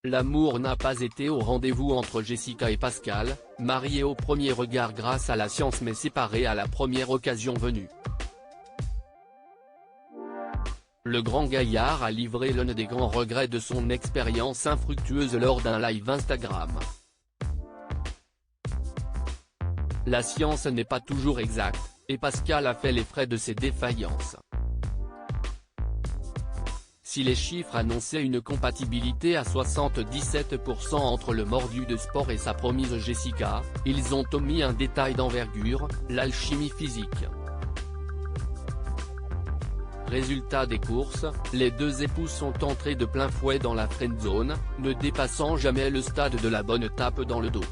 L'amour n'a pas été au rendez-vous entre Jessica et Pascal, mariés au premier regard grâce à la science mais séparés à la première occasion venue. Le grand gaillard a livré l'un des grands regrets de son expérience infructueuse lors d'un live Instagram. La science n'est pas toujours exacte, et Pascal a fait les frais de ses défaillances. Si les chiffres annonçaient une compatibilité à 77% entre le mordu de sport et sa promise Jessica, ils ont omis un détail d'envergure, l'alchimie physique. Résultat des courses, les deux époux sont entrés de plein fouet dans la friendzone, ne dépassant jamais le stade de la bonne tape dans le dos.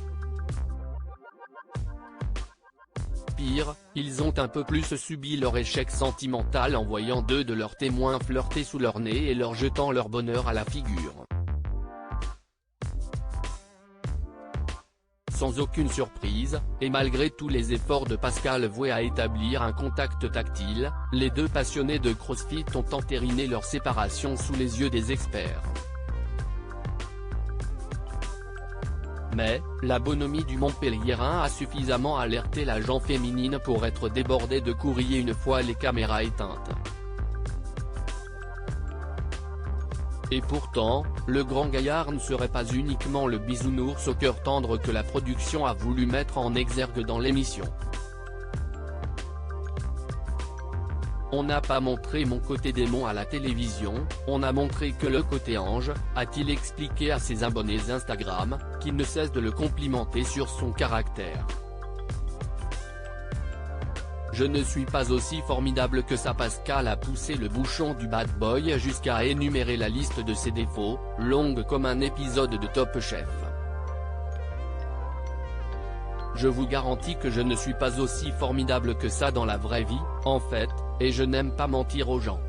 Pire, ils ont un peu plus subi leur échec sentimental en voyant deux de leurs témoins flirter sous leur nez et leur jetant leur bonheur à la figure. Sans aucune surprise, et malgré tous les efforts de Pascal voués à établir un contact tactile, les deux passionnés de CrossFit ont entériné leur séparation sous les yeux des experts. Mais, la bonhomie du Montpelliérain a suffisamment alerté la gent féminine pour être débordée de courriers une fois les caméras éteintes. Et pourtant, le grand gaillard ne serait pas uniquement le bisounours au cœur tendre que la production a voulu mettre en exergue dans l'émission. On n'a pas montré mon côté démon à la télévision, on a montré que le côté ange, a-t-il expliqué à ses abonnés Instagram, qui ne cessent de le complimenter sur son caractère. Je ne suis pas aussi formidable que ça. Pascal a poussé le bouchon du bad boy jusqu'à énumérer la liste de ses défauts, longue comme un épisode de Top Chef. Je vous garantis que je ne suis pas aussi formidable que ça dans la vraie vie, en fait, et je n'aime pas mentir aux gens.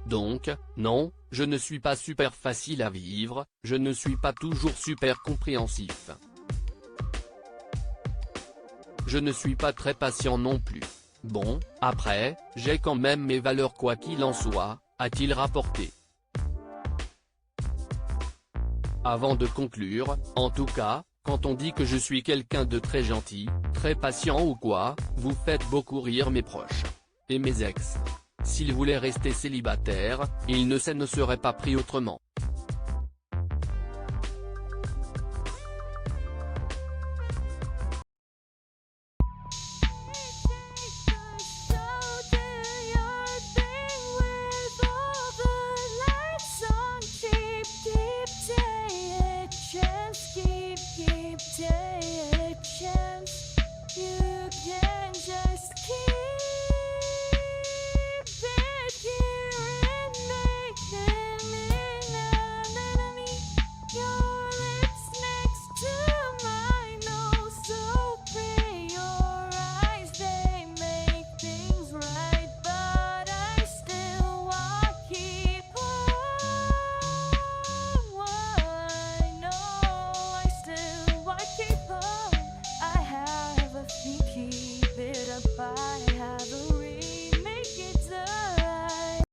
Donc, non, je ne suis pas super facile à vivre, je ne suis pas toujours super compréhensif. Je ne suis pas très patient non plus. Bon, après, j'ai quand même mes valeurs quoi qu'il en soit, a-t-il rapporté. Avant de conclure, en tout cas, quand on dit que je suis quelqu'un de très gentil, très patient ou quoi, vous faites beaucoup rire mes proches. Et mes ex. S'ils voulaient rester célibataires, ils ne seraient pas pris autrement. Keep